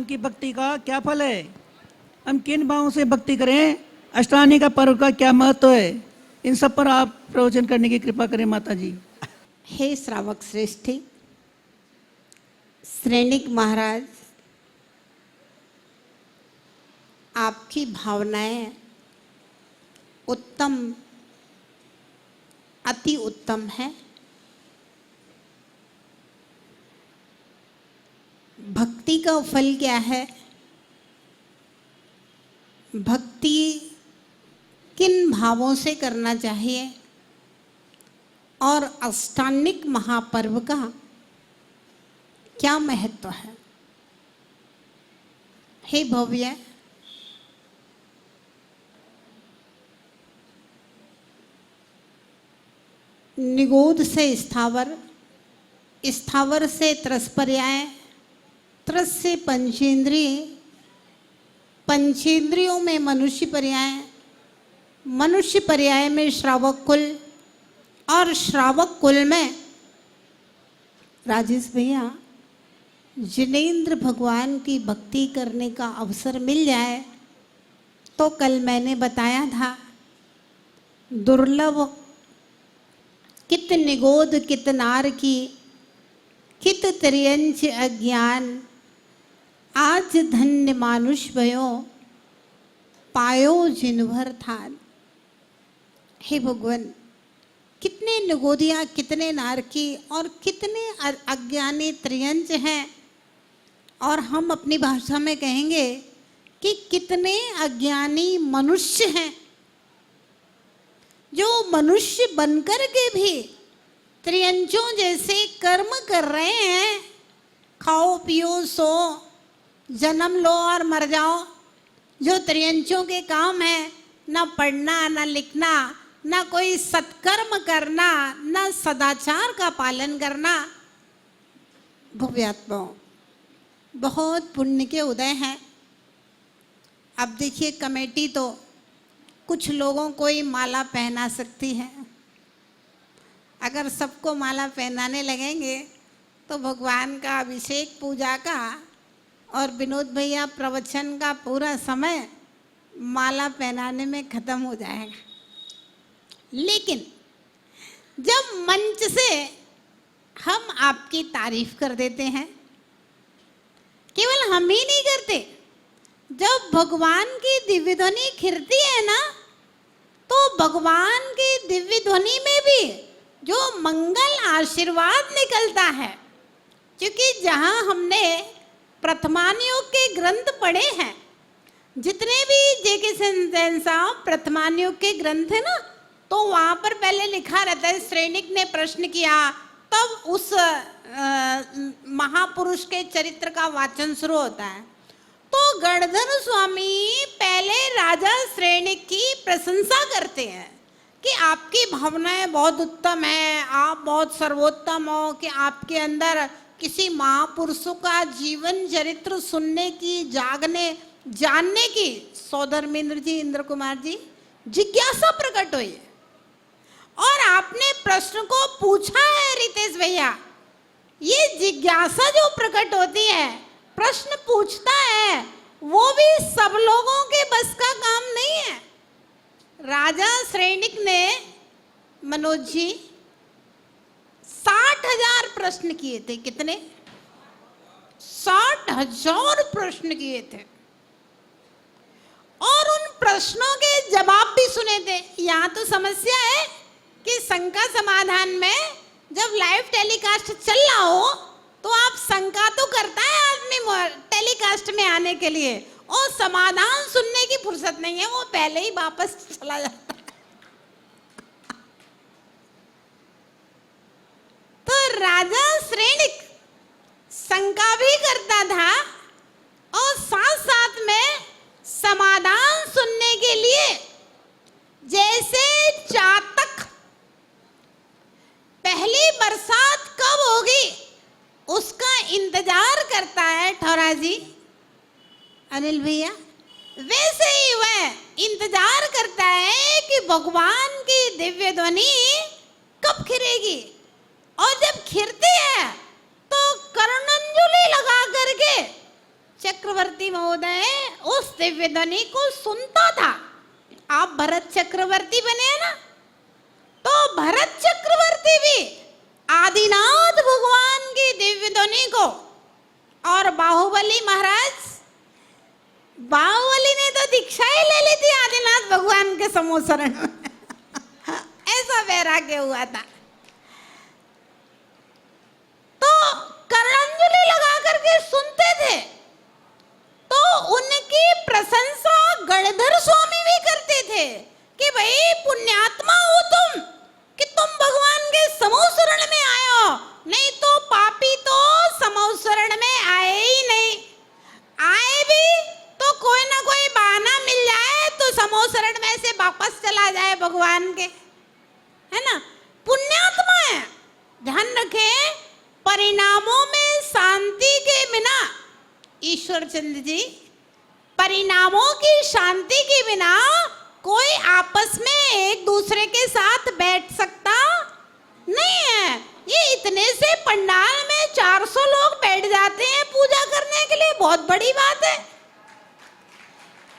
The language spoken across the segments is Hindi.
भगवान की भक्ति का क्या फल है, हम किन भावों से भक्ति करें, अष्टानी का पर्व का क्या महत्व है, इन सब पर आप प्रवचन करने की कृपा करें माता जी। हे श्रावक श्रेष्ठी, श्रेणिक महाराज, आपकी भावनाएं उत्तम, अति उत्तम है। भक्ति का फल क्या है, भक्ति किन भावों से करना चाहिए और अष्टांगिक महापर्व का क्या महत्व है। हे भव्य, निगोद से स्थावर, स्थावर से त्रसपर्याय, त्रस से पंचेंद्रिय, पंचेंद्रियों में मनुष्य पर्याय, मनुष्य पर्याय में श्रावक कुल और श्रावक कुल में राजेश भैया जिनेंद्र भगवान की भक्ति करने का अवसर मिल जाए तो कल मैंने बताया था, दुर्लभ कित निगोद कित नार की, कित त्रियंच अज्ञान, आज धन्य मानुष भयो, पायो जिनभर थान। हे भगवान, कितने निगोदिया, कितने नारकी और कितने अज्ञानी त्रियंच हैं, और हम अपनी भाषा में कहेंगे कि कितने अज्ञानी मनुष्य हैं जो मनुष्य बनकर के भी त्रियंचों जैसे कर्म कर रहे हैं। खाओ पियो सो, जन्म लो और मर जाओ, जो त्रियंचों के काम है, ना पढ़ना ना लिखना, ना कोई सत्कर्म करना, ना सदाचार का पालन करना। भव्यात्माओं, बहुत पुण्य के उदय हैं। अब देखिए, कमेटी तो कुछ लोगों को ही माला पहना सकती है। अगर सबको माला पहनाने लगेंगे तो भगवान का अभिषेक पूजा का और विनोद भैया प्रवचन का पूरा समय माला पहनाने में खत्म हो जाएगा। लेकिन जब मंच से हम आपकी तारीफ कर देते हैं, केवल हम ही नहीं करते, जब भगवान की दिव्य ध्वनि खिरती है ना, तो भगवान की दिव्य ध्वनि में भी जो मंगल आशीर्वाद निकलता है, क्योंकि जहाँ हमने प्रथमानुयोग के ग्रंथ पढ़े हैं, जितने भी जेके सेन साहब प्रथमानुयोग के ग्रंथ है ना, तो वहाँ पर पहले लिखा रहता है, श्रेणिक ने प्रश्न किया, तब उस महापुरुष के चरित्र का वाचन शुरू होता है। तो गणधर स्वामी पहले राजा श्रेणिक की प्रशंसा करते हैं कि आपकी भावनाएं बहुत उत्तम है, आप बहुत सर्वोत्तम हो, कि आपके अंदर किसी महापुरुषों का जीवन चरित्र सुनने की, जागने, जानने की, सौधर्मेंद्र जी, इंद्र कुमार जी, जिज्ञासा प्रकट हुई है। और आपने प्रश्न को पूछा है रितेश भैया, ये जिज्ञासा जो प्रकट होती है, प्रश्न पूछता है, वो भी सब लोगों के बस का काम नहीं है। राजा श्रेणिक ने, मनोज जी, 60,000 प्रश्न किए थे। कितने? 60,000 प्रश्न किए थे, और उन प्रश्नों के जवाब भी सुने थे। यहाँ तो समस्या है कि शंका समाधान में जब लाइव टेलीकास्ट चल रहा हो तो आप शंका तो करता है आदमी टेलीकास्ट में आने के लिए, और समाधान सुनने की फुर्सत नहीं है, वो पहले ही वापस चला जाता है। तो राजा श्रेणिक शंका भी करता था और साथ साथ में समाधान सुनने के लिए, जैसे चातक पहली बरसात कब होगी उसका इंतजार करता है, ठौरा जी, अनिल भैया, वैसे ही वह इंतजार करता है कि भगवान की दिव्य ध्वनि कब खिरेगी। और जब खिरती है तो कर्णंजलि लगा करके चक्र चक्रवर्ती महोदय उस दिव्य ध्वनि को सुनता था। आप भरत चक्रवर्ती बने हैं ना, तो भरत चक्रवर्ती भी आदिनाथ भगवान की दिव्य ध्वनि को, और बाहुबली महाराज, बाहुबली ने तो दीक्षा ही ले ली थी आदिनाथ भगवान के समूह शरण में ऐसा वैराग्य हुआ था। तो कर्णांजलि लगा करके सुनते थे, तो उनकी प्रशंसा गणधर स्वामी भी करते थे कि भाई पुण्यात्मा हो तुम, कि तुम भगवान के समूह शरण में आए हो, नहीं तो पापी तो समूह शरण में आए ही नहीं, आए भी तो कोई ना कोई बहाना मिल जाए तो समूह शरण में से वापस चला जाए भगवान के, है ना। पुण्यात्मा है। ध्यान रखें, परिणामों में शांति के बिना, ईश्वर चंद्र जी, परिणामों की शांति के बिना कोई आपस में एक दूसरे के साथ बैठ सकता नहीं है। ये इतने से पंडाल में 400 लोग बैठ जाते हैं पूजा करने के लिए, बहुत बड़ी बात है।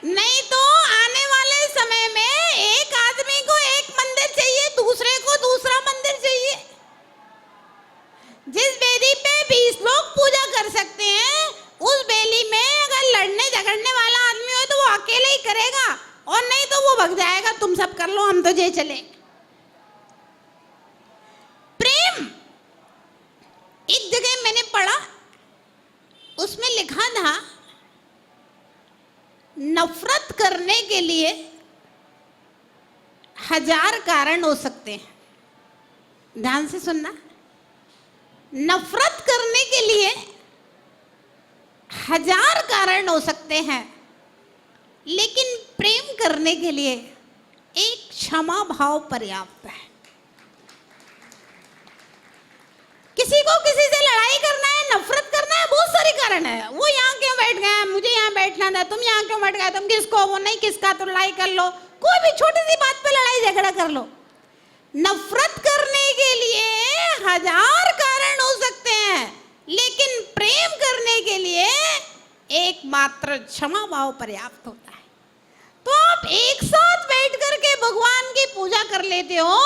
नहीं तो आने वाले समय में एक आदमी को एक मंदिर चाहिए, दूसरे को दूसरा मंदिर चाहिए। जिस वेदी पे 20 लोग पूजा कर सकते हैं, उस बेली में अगर लड़ने झगड़ने वाला आदमी हो तो वो अकेले ही करेगा, और नहीं तो वो भग जाएगा, तुम सब कर लो हम तो जे चले। प्रेम, एक जगह मैंने पढ़ा, उसमें लिखा था नफरत करने के लिए 1000 कारण हो सकते हैं। ध्यान से सुनना, नफरत करने के लिए 1000 कारण हो सकते हैं, लेकिन प्रेम करने के लिए एक क्षमा भाव पर्याप्त है। किसी को किसी से लड़ाई करना है, नफरत करना है, बहुत सारे कारण है। वो यहाँ क्यों बैठ गया, मुझे यहाँ बैठना था, तुम यहाँ क्यों बैठ गए, तुम किसको, वो नहीं किसका, तो लड़ाई कर लो, कोई भी छोटी सी बात पे लड़ाई झगड़ा कर लो। नफरत करने के लिए 1000 कारण हो सकते हैं, लेकिन प्रेम करने के लिए एकमात्र क्षमा भाव पर्याप्त होता है। तो आप एक साथ बैठ करके भगवान की पूजा कर लेते हो,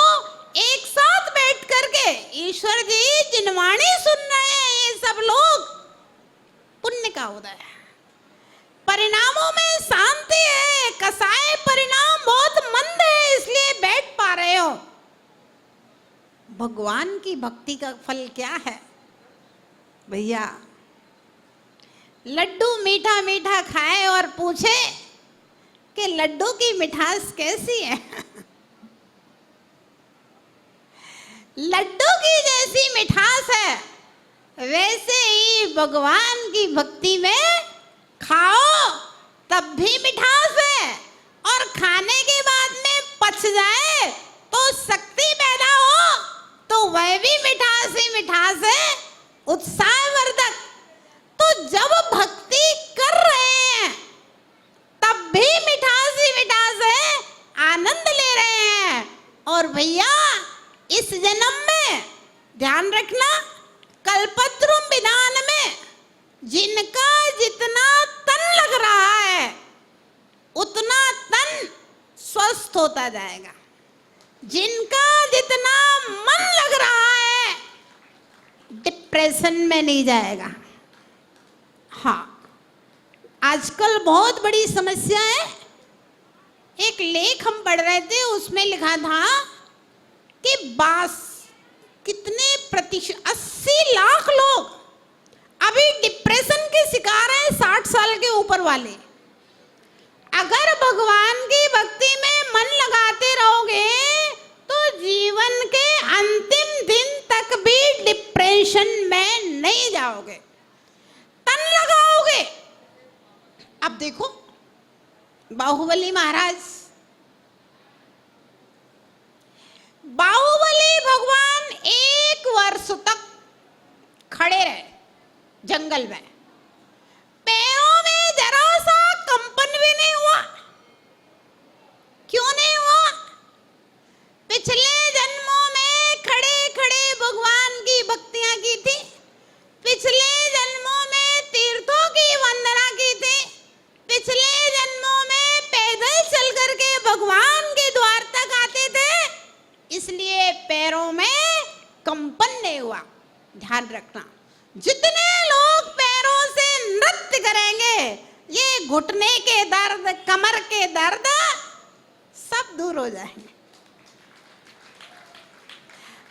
एक साथ बैठ करके ईश्वर जी जिनवाणी सुन रहे हैं ये सब लोग, पुण्य का उदय है। परिणामों में शांति है, कसाय परिणाम बहुत मंद है, इसलिए बैठ पा रहे हो। भगवान की भक्ति का फल क्या है भैया? लड्डू मीठा मीठा खाए और पूछे कि लड्डू की मिठास कैसी है लड्डू की जैसी मिठास है, वैसे ही भगवान की भक्ति में खाओ तब भी मिठास है, और खाने के बाद में पच जाए तो शक्ति पैदा हो तो वह भी मिठास ही मिठास है, उत्साहवर्धक। तो जब भक्ति कर रहे हैं तब भी मिठास ही मिठास है, आनंद ले रहे हैं। और भैया इस जन्म में ध्यान रखना, कल्पद्रुम विधान में जिनका जितना तन लग रहा है उतना तन स्वस्थ होता जाएगा, जिनका जितना मन लग रहा है डिप्रेशन में नहीं जाएगा। हाँ, आजकल बहुत बड़ी समस्या है। एक लेख हम पढ़ रहे थे, उसमें लिखा था कि कितने प्रतिशत 80 लाख लोग अभी डिप्रेशन के शिकार हैं, 60 साल के ऊपर वाले। अगर भगवान की भक्ति में मन लगाते रहोगे तो जीवन के अंतिम दिन तक भी डिप्रेशन में नहीं जाओगे, तन लगाओगे। अब देखो बाहुबली महाराज, बाहुबली भगवान 1 वर्ष तक खड़े रहे जंगल में, पैरों में जरा सा कंपन भी नहीं हुआ। क्यों नहीं हुआ? पिछले जन्मों में खड़े खड़े भगवान की भक्तियां की थी, पिछले जन्मों में तीर्थों की वंदना की थी, ध्यान रखना, जितने लोग पैरों से नृत्य करेंगे ये घुटने के दर्द, कमर के दर्द सब दूर हो जाएंगे।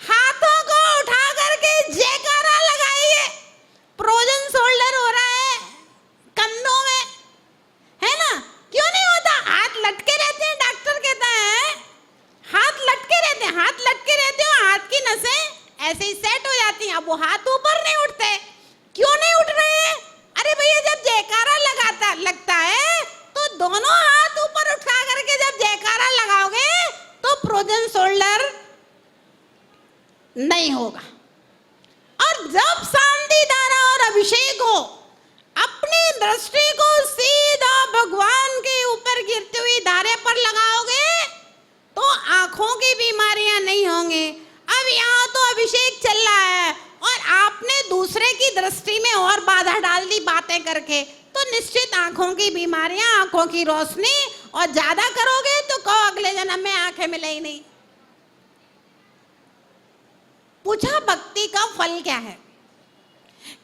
हाथों को उठा करके जयकारा लगाइए। फ्रोजन शोल्डर हो रहा है कंधों में, है ना? क्यों नहीं होता? हाथ लटके रहते हैं, डॉक्टर कहता है हाथ लटके रहते हैं, हाथ लटके रहते हो, हाथ की नसें ऐसे ही सेट हो जाती हैं। अब वो हाथ ऊपर नहीं उठते, क्यों नहीं उठ रहे हैं? अरे भैया जब जयकारा लगता है तो दोनों हाथ ऊपर उठा करके जब जयकारा लगाओगे तो फ्रोजन शोल्डर नहीं होगा। और जब शांति धारा और अभिषेक हो, अपनी दृष्टि को सीधा भगवान के ऊपर गिरती हुई धारे पर लगाओगे तो आंखों की बीमारियां नहीं होंगी। अब यहाँ तो अभिषेक चल रहा है और आपने दूसरे की दृष्टि में और बाधा डाल दी बातें करके, तो निश्चित आंखों की बीमारियां, आंखों की रोशनी, और ज्यादा करोगे तो कहो अगले जन्म में आंखें मिले ही नहीं। पूछा भक्ति का फल क्या है?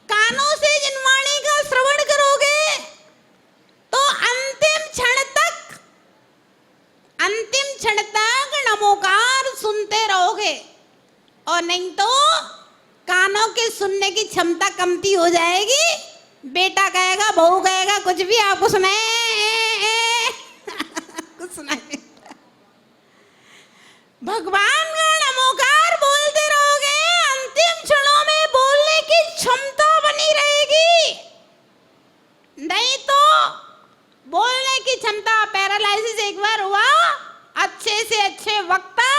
कानों से जिन वाणी का श्रवण करोगे तो अंतिम क्षण तक नमोकार सुनते रहोगे, और नहीं तो कानों के सुनने की क्षमता कमती हो जाएगी। बेटा कहेगा, बहू कहेगा, कुछ भी आपको सुनाए कुछ सुनाए। भगवान का नमोकार बोलते रहोगे, अंतिम क्षणों में बोलने की क्षमता बनी रहेगी। नहीं तो बोलने की क्षमता, पैरालाइसिस एक बार हुआ, अच्छे से अच्छे वक्ता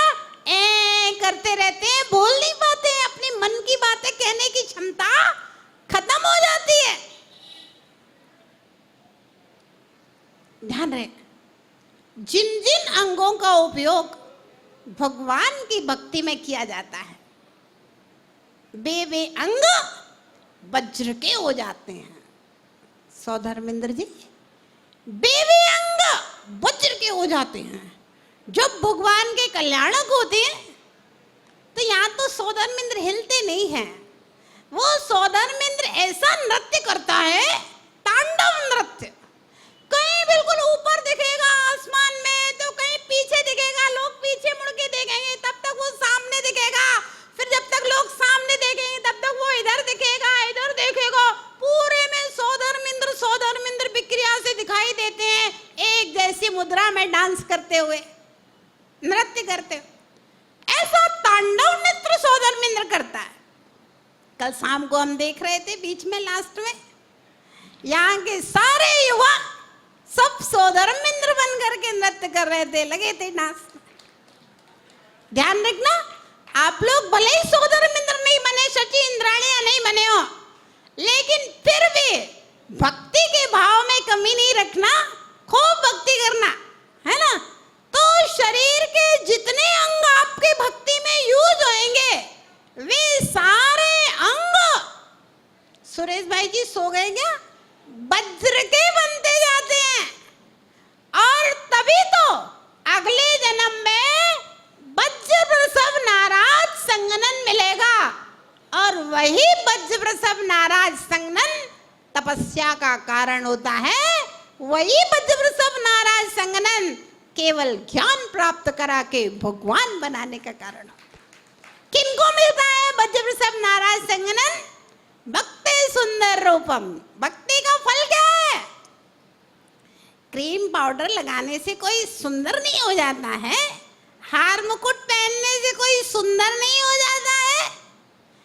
करते रहते हैं, बोल नहीं पाते हैं, अपनी मन की बातें कहने की क्षमता खत्म हो जाती है। ध्यान रहे, जिन जिन अंगों का उपयोग भगवान की भक्ति में किया जाता है वे अंग वज्र के हो जाते हैं। सौधर्मेंद्र जी, वे अंग वज्र के हो जाते हैं। जब भगवान के कल्याणक होते हैं तो यहाँ तो सौधर्मेंद्र हिलते नहीं हैं। वो सौधर्मेंद्र ऐसा नृत्य करता है, तांडव नृत्य, कहीं बिल्कुल ऊपर दिखेगा आसमान में, तो कहीं पीछे दिखेगा, लोग पीछे मुड़ के देखेंगे तब तक वो सामने दिखेगा, फिर जब तक लोग सामने देखेंगे तब तक वो इधर दिखेगा, इधर देखेगा। पूरे में सौधर्मेंद्र विक्रिया से दिखाई देते हैं, एक जैसी मुद्रा में डांस करते हुए, नृत्य करते हुए। ऐसा तांडव नृत्य सौधर्मेंद्र करता है। कल शाम को हम देख रहे थे, बीच में लास्ट में यहाँ के सारे युवा सब सौधर्मेंद्र बन करके नृत्य कर रहे थे, लगे थे डांस। ध्यान रखना, आप लोग भले ही सौधर्मेंद्र नहीं बने, शची इंद्राणियां नहीं बने हो, लेकिन फिर भी भक्ति के भाव में कमी नहीं रखना, खूब भक्ति करना, है ना? तो शरीर के जितने अंग आपके भक्ति में यूज होंगे वे सारे अंग, सुरेश भाई जी सो गए क्या? वज्र के बनते जाते हैं। और तभी तो अगले जन्म में वज्र प्रसव नाराज संगनन मिलेगा, और वही वज्र प्रसव नाराज संगनन तपस्या का कारण होता है। वही वज्र प्रसव नाराज संगनन केवल ज्ञान प्राप्त करा के भगवान बनाने का कारण होता है। किनको मिलता है वज्र प्रसव नाराज संगनन? भक्ति सुंदर रूपम। भक्ति का फल क्या है? क्रीम पाउडर लगाने से कोई सुंदर नहीं हो जाता है, हार मुकुट पहनने से कोई सुंदर नहीं हो जाता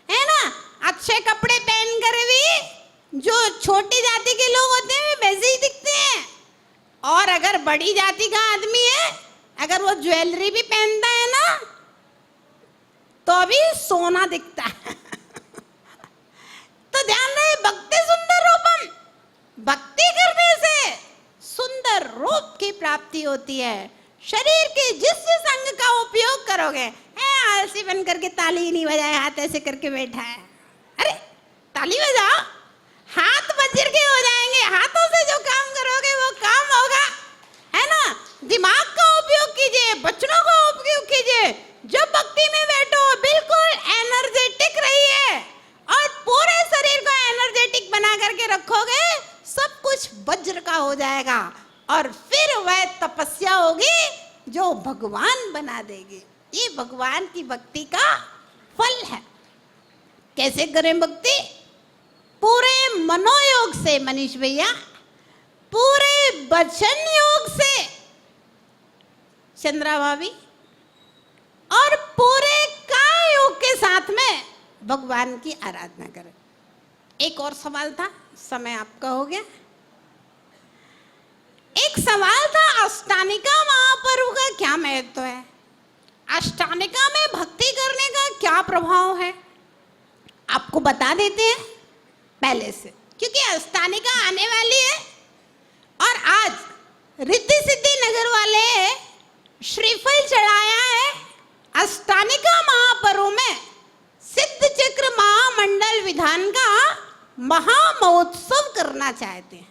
है ना? अच्छे कपड़े पहन कर भी जो छोटी जाति के लोग होते हैं वे वैसे ही दिखते हैं, और अगर बड़ी जाति का आदमी है, अगर वो ज्वेलरी भी पहनता है ना तो भी सोना दिखता है। तो ध्यान रहे, भक्ति सुंदर रूपम, भक्ति करने से सुंदर रूप की प्राप्ति होती है। शरीर के जिस जिस अंग का उपयोग करोगे, आलसी बन करके ताली ही नहीं बजाए, हाथ ऐसे करके बैठा है, अरे ताली बजाओ, हाथ वज्र के हो जाएंगे। हाथों से जो काम करोगे वो काम होगा, है ना? दिमाग का उपयोग कीजिए, बचनों का उपयोग कीजिए। जब भक्ति में बैठो बिल्कुल एनर्जेटिक रहिए वज्र का हो जाएगा और फिर वह तपस्या होगी जो भगवान बना देगी। ये भगवान की भक्ति का फल है। कैसे करें भक्ति? पूरे मनोयोग से मनीष भैया, पूरे वचन योग से चंद्रा भाभी, और पूरे काय योग के साथ में भगवान की आराधना करें। एक और सवाल था, समय आपका हो गया। एक सवाल था, अष्टानिका महापर्व का क्या महत्व है? अष्टानिका में भक्ति करने का क्या प्रभाव है? आपको बता देते हैं पहले से, क्योंकि अष्टानिका आने वाली है। और आज रिद्धि सिद्धि नगर वाले श्रीफल चढ़ाया है। अष्टानिका महापर्व में सिद्ध चक्र महामंडल विधान का महामहोत्सव करना चाहते हैं।